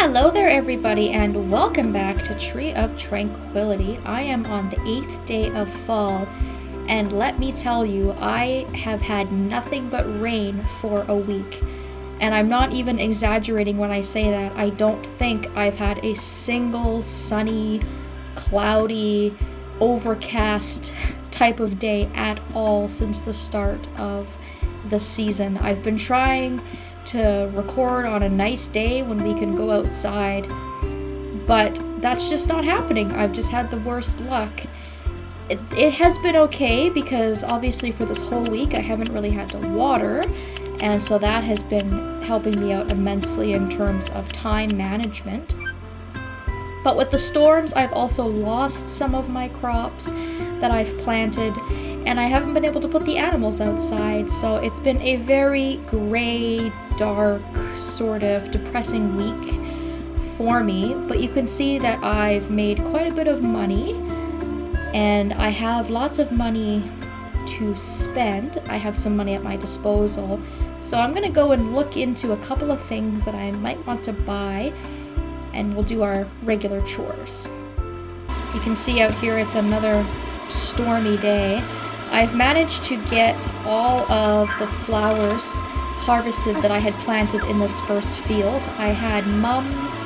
Hello there everybody and welcome back to Tree of Tranquility. I am on the 8th day of fall and let me tell you, I have had nothing but rain for a week. And I'm not even exaggerating when I say that. I don't think I've had a single sunny, cloudy, overcast type of day at all since the start of the season. I've been trying to record on a nice day when we can go outside, but that's just not happening. I've just had the worst luck. It has been okay because obviously for this whole week I haven't really had to water, and so that has been helping me out immensely in terms of time management. But with the storms, I've also lost some of my crops that I've planted, and I haven't been able to put the animals outside, so it's been a very gray, dark, sort of depressing week for me. But you can see that I've made quite a bit of money, and I have lots of money to spend. I have some money at my disposal, so I'm gonna go and look into a couple of things that I might want to buy, and we'll do our regular chores. You can see out here it's another stormy day. I've managed to get all of the flowers harvested that I had planted in this first field. I had mums,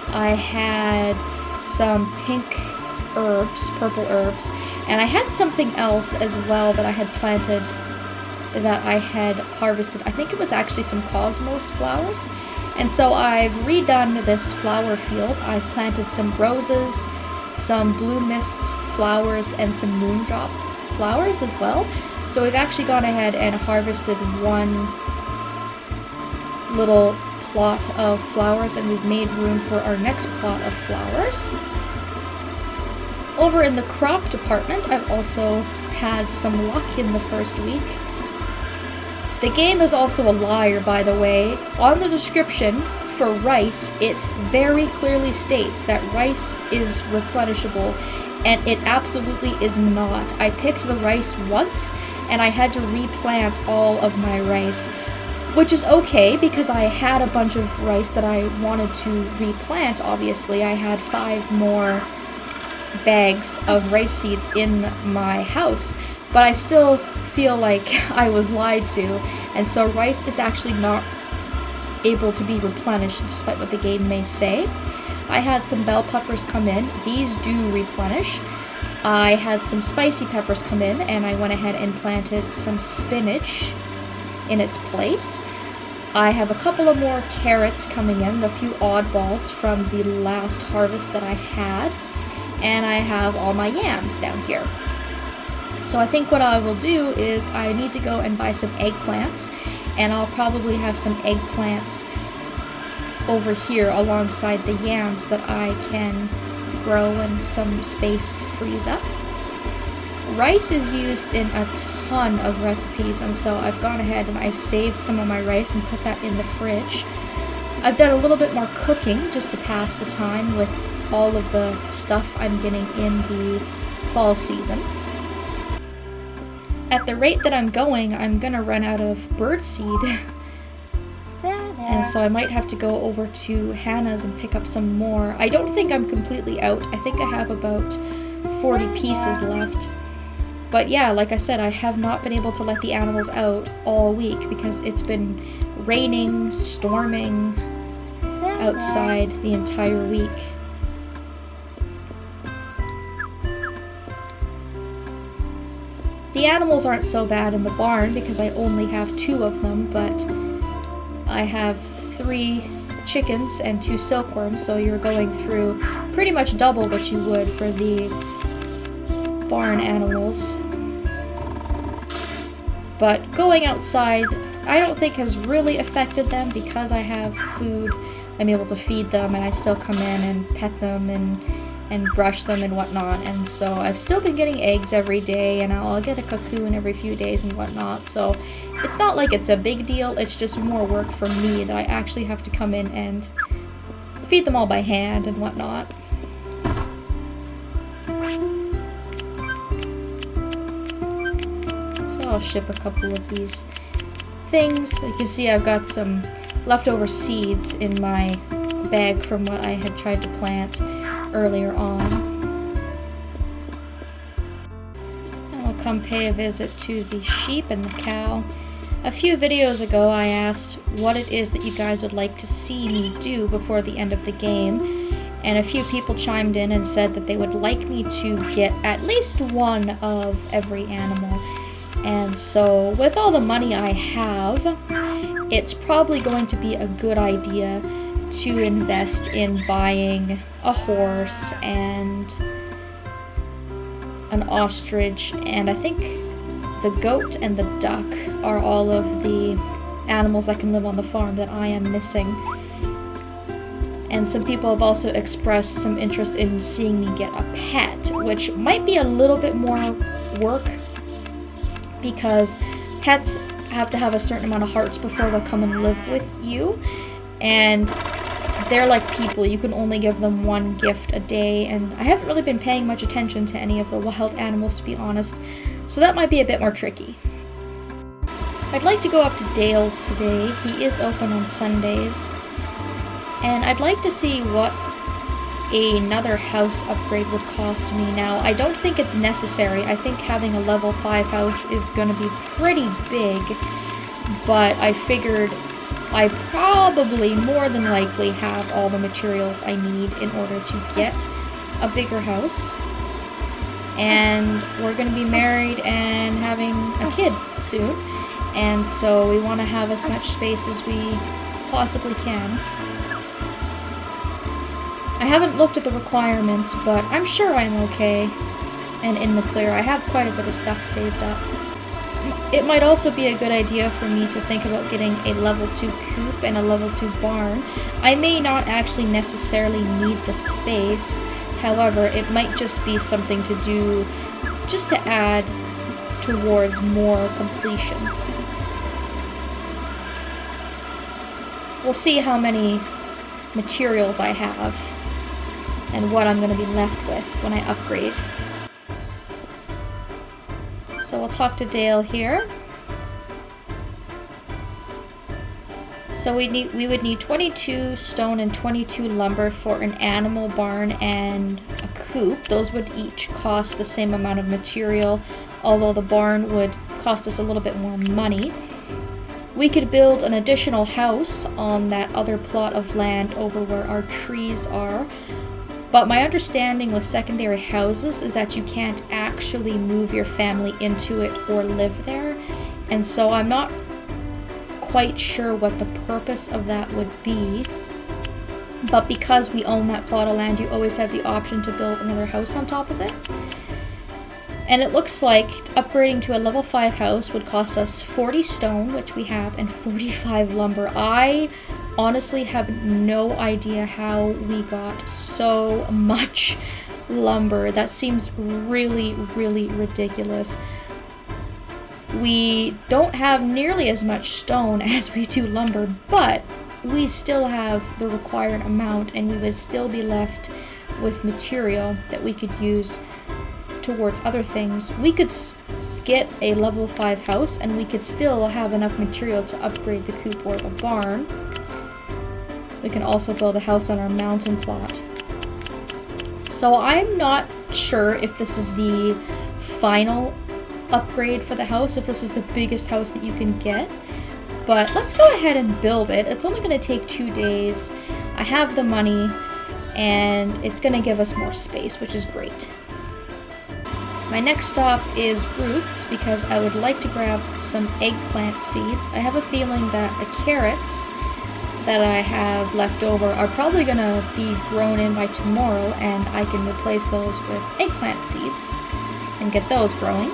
I had some pink herbs, purple herbs, and I had something else as well that I had planted that I had harvested. I think it was actually some cosmos flowers. And so I've redone this flower field. I've planted some roses, some blue mist flowers, and some moondrop flowers as well. So we've actually gone ahead and harvested one little plot of flowers, and we've made room for our next plot of flowers. Over in the crop department, I've also had some luck in the first week. The game is also a liar, by the way. On the description for rice, it very clearly states that rice is replenishable, and it absolutely is not. I picked the rice once, and I had to replant all of my rice, which is okay because I had a bunch of rice that I wanted to replant. Obviously, I had 5 more bags of rice seeds in my house, but I still feel like I was lied to, and so rice is actually not able to be replenished despite what the game may say. I had some bell peppers come in. These do replenish. I had some spicy peppers come in, and I went ahead and planted some spinach in its place. I have a couple of more carrots coming in, a few oddballs from the last harvest that I had, and I have all my yams down here. So I think what I will do is I need to go and buy some eggplants, and I'll probably have some eggplants over here alongside the yams that I can grow when some space frees up. Rice is used in a ton of recipes, and so I've gone ahead and I've saved some of my rice and put that in the fridge. I've done a little bit more cooking just to pass the time with all of the stuff I'm getting in the fall season. At the rate that I'm going, I'm gonna run out of birdseed. And so I might have to go over to Hannah's and pick up some more. I don't think I'm completely out. I think I have about 40 pieces left. But yeah, like I said, I have not been able to let the animals out all week because it's been raining, storming outside the entire week. The animals aren't so bad in the barn because I only have 2 of them, but I have 3 chickens and 2 silkworms, so you're going through pretty much double what you would for the barn animals. But going outside, I don't think has really affected them because I have food. I'm able to feed them, and I still come in and pet them and brush them and whatnot, and so I've still been getting eggs every day, and I'll get a cocoon every few days and whatnot, so it's not like it's a big deal. It's just more work for me that I actually have to come in and feed them all by hand and whatnot. So I'll ship a couple of these things. You can see I've got some leftover seeds in my beg from what I had tried to plant earlier on. And I'll come pay a visit to the sheep and the cow. A few videos ago I asked what it is that you guys would like to see me do before the end of the game, and a few people chimed in and said that they would like me to get at least one of every animal. And so with all the money I have, it's probably going to be a good idea to invest in buying a horse and an ostrich, and I think the goat and the duck are all of the animals that can live on the farm that I am missing. And some people have also expressed some interest in seeing me get a pet, which might be a little bit more work because pets have to have a certain amount of hearts before they'll come and live with you. And they're like people, you can only give them one gift a day, and I haven't really been paying much attention to any of the wild animals, to be honest, so that might be a bit more tricky. I'd like to go up to Dale's today. He is open on Sundays, and I'd like to see what another house upgrade would cost me. Now, I don't think it's necessary. I think having a level 5 house is going to be pretty big, but I figured I probably more than likely have all the materials I need in order to get a bigger house. And we're going to be married and having a kid soon, and so we want to have as much space as we possibly can. I haven't looked at the requirements, but I'm sure I'm okay and in the clear. I have quite a bit of stuff saved up. It might also be a good idea for me to think about getting a level 2 coop and a level 2 barn. I may not actually necessarily need the space, however, it might just be something to do just to add towards more completion. We'll see how many materials I have and what I'm going to be left with when I upgrade. So we'll talk to Dale here. So we would need 22 stone and 22 lumber for an animal barn and a coop. Those would each cost the same amount of material, although the barn would cost us a little bit more money. We could build an additional house on that other plot of land over where our trees are. But my understanding with secondary houses is that you can't actually move your family into it or live there. And so I'm not quite sure what the purpose of that would be. But because we own that plot of land, you always have the option to build another house on top of it. And it looks like upgrading to a level 5 house would cost us 40 stone, which we have, and 45 lumber. I honestly have no idea how we got so much lumber. That seems really, really ridiculous. We don't have nearly as much stone as we do lumber, but we still have the required amount, and we would still be left with material that we could use towards other things. We could get a level 5 house, and we could still have enough material to upgrade the coop or the barn. We can also build a house on our mountain plot. So I'm not sure if this is the final upgrade for the house, if this is the biggest house that you can get. But let's go ahead and build it. It's only going to take 2 days. I have the money, and it's going to give us more space, which is great. My next stop is Ruth's because I would like to grab some eggplant seeds. I have a feeling that the carrots that I have left over are probably going to be grown in by tomorrow, and I can replace those with eggplant seeds and get those growing.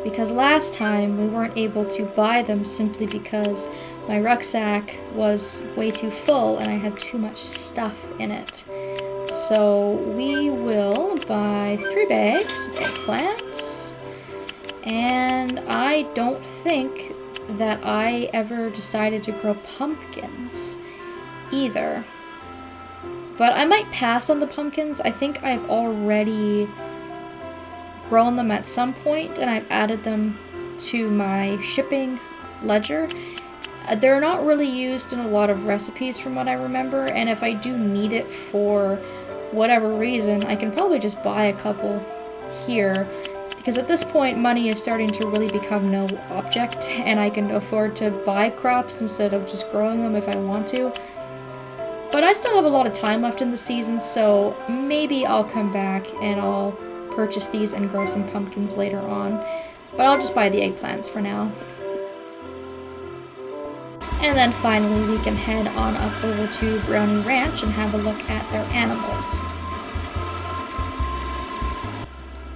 Because last time we weren't able to buy them simply because my rucksack was way too full and I had too much stuff in it. So we will buy 3 bags of eggplants, and I don't think that I ever decided to grow pumpkins either. But I might pass on the pumpkins. I think I've already grown them at some point, and I've added them to my shipping ledger. They're not really used in a lot of recipes from what I remember, and if I do need it for whatever reason, I can probably just buy a couple here, because at this point money is starting to really become no object, and I can afford to buy crops instead of just growing them if I want to. But I still have a lot of time left in the season, so maybe I'll come back and I'll purchase these and grow some pumpkins later on. But I'll just buy the eggplants for now. And then finally we can head on up over to Brownie Ranch and have a look at their animals.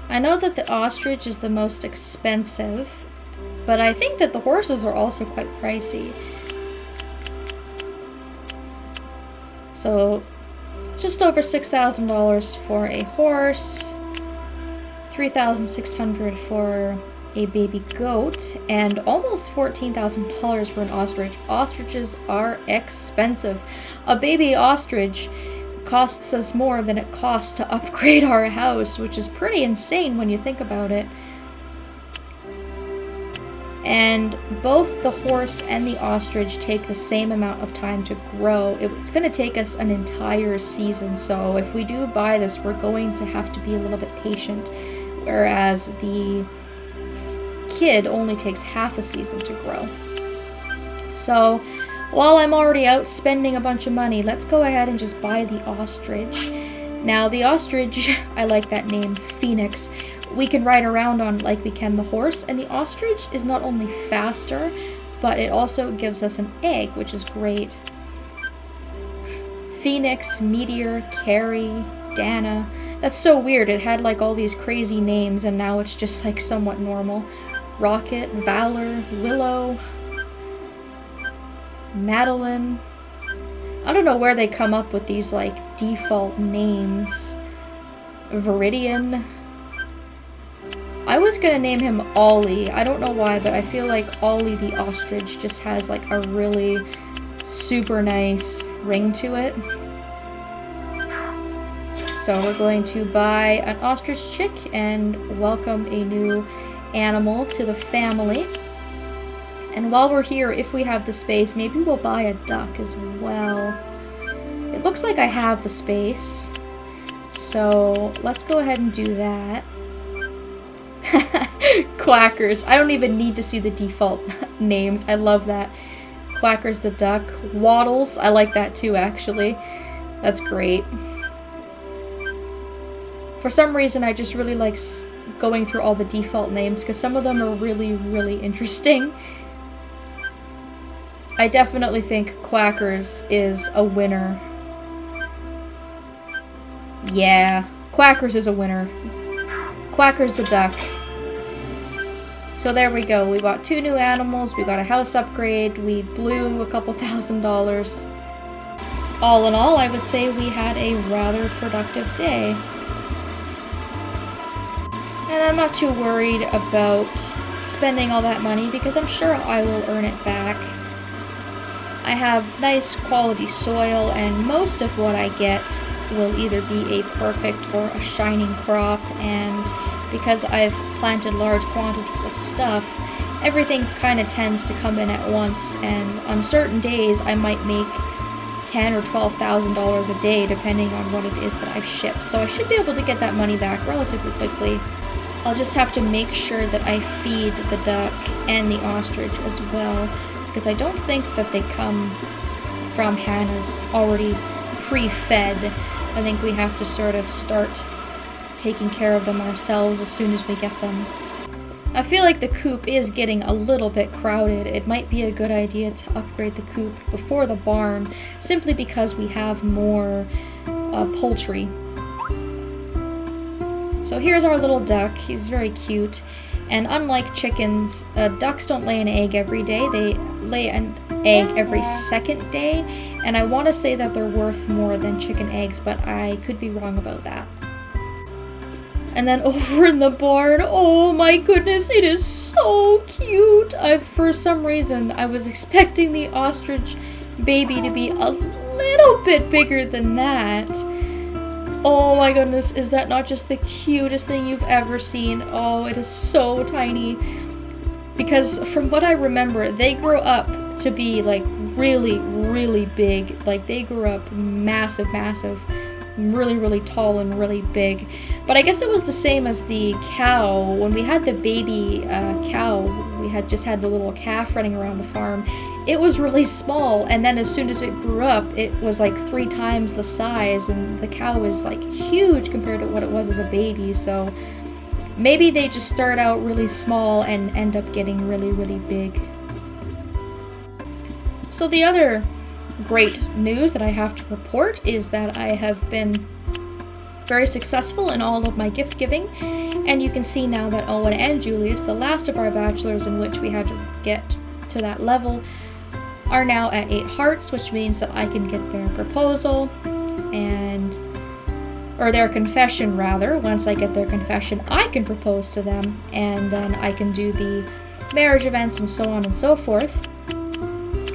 I know that the ostrich is the most expensive, but I think that the horses are also quite pricey. So just over $6,000 for a horse, $3,600 for a baby goat, and almost $14,000 for an ostrich. Ostriches are expensive. A baby ostrich costs us more than it costs to upgrade our house, which is pretty insane when you think about it. And both the horse and the ostrich take the same amount of time to grow. It's going to take us an entire season, so if we do buy this, we're going to have to be a little bit patient, whereas the kid only takes half a season to grow. So while I'm already out spending a bunch of money, let's go ahead and just buy the ostrich. Now the ostrich, I like that name, Phoenix, we can ride around on like we can the horse, and the ostrich is not only faster, but it also gives us an egg, which is great. Phoenix, Meteor, Carrie, Dana. That's so weird, it had like all these crazy names and now it's just like somewhat normal. Rocket, Valor, Willow, Madeline. I don't know where they come up with these like default names. Viridian. I was gonna name him Ollie. I don't know why, but I feel like Ollie the ostrich just has like a really super nice ring to it. So we're going to buy an ostrich chick and welcome a new animal to the family. And while we're here, if we have the space, maybe we'll buy a duck as well. It looks like I have the space, so let's go ahead and do that. Quackers. I don't even need to see the default names. I love that. Quackers the duck. Waddles. I like that too, actually. That's great. For some reason, I just really like going through all the default names because some of them are really, really interesting. I definitely think Quackers is a winner. Yeah, Quackers is a winner. Quackers the duck. So there we go. We bought 2 new animals, we got a house upgrade, we blew a couple $1,000s. All in all, I would say we had a rather productive day. And I'm not too worried about spending all that money because I'm sure I will earn it back. I have nice quality soil and most of what I get will either be a perfect or a shining crop, and because I've planted large quantities of stuff, everything kind of tends to come in at once, and on certain days I might make $10,000 or $12,000 a day depending on what it is that I've shipped. So I should be able to get that money back relatively quickly. I'll just have to make sure that I feed the duck and the ostrich as well, because I don't think that they come from Hannah's already pre-fed. I think we have to sort of start taking care of them ourselves as soon as we get them. I feel like the coop is getting a little bit crowded. It might be a good idea to upgrade the coop before the barn, simply because we have more poultry. So here's our little duck. He's very cute. And unlike chickens, ducks don't lay an egg every day. They lay an egg every second day. And I want to say that they're worth more than chicken eggs, but I could be wrong about that. And then over in the barn, oh my goodness, it is so cute. For some reason, I was expecting the ostrich baby to be a little bit bigger than that. Oh my goodness, is that not just the cutest thing you've ever seen? Oh, it is so tiny. Because from what I remember, they grow up to be like really, really big. Like they grew up massive, really, really tall and really big. But I guess it was the same as the cow. When we had the baby cow, we had just had the little calf running around the farm. It was really small, and then as soon as it grew up, it was like 3 times the size, and the cow was like huge compared to what it was as a baby. So maybe they just start out really small and end up getting really, really big. So the other great news that I have to report is that I have been very successful in all of my gift giving, and you can see now that Owen and Julius, the last of our bachelors in which we had to get to that level, are now at 8 hearts, which means that I can get their proposal or their confession rather. Once I get their confession, I can propose to them, and then I can do the marriage events and so on and so forth.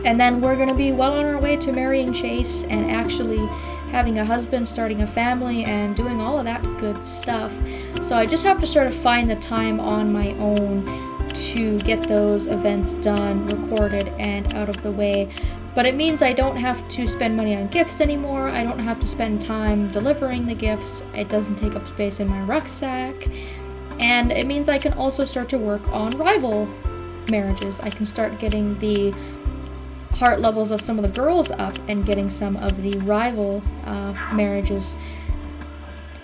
And then we're going to be well on our way to marrying Chase and actually having a husband, starting a family, and doing all of that good stuff. So I just have to sort of find the time on my own to get those events done, recorded, and out of the way. But it means I don't have to spend money on gifts anymore. I don't have to spend time delivering the gifts. It doesn't take up space in my rucksack. And it means I can also start to work on rival marriages. I can start getting the heart levels of some of the girls up and getting some of the rival marriages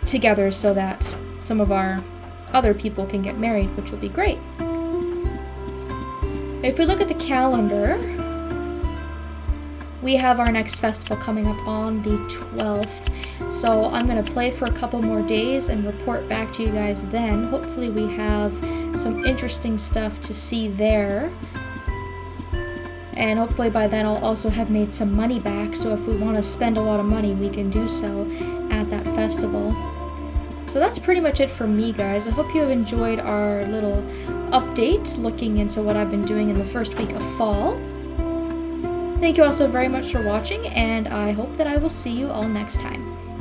together so that some of our other people can get married, which will be great. If we look at the calendar, we have our next festival coming up on the 12th. So I'm going to play for a couple more days and report back to you guys then. Hopefully we have some interesting stuff to see there. And hopefully by then I'll also have made some money back, so if we want to spend a lot of money, we can do so at that festival. So that's pretty much it for me, guys. I hope you have enjoyed our little update looking into what I've been doing in the first week of fall. Thank you all so very much for watching, and I hope that I will see you all next time.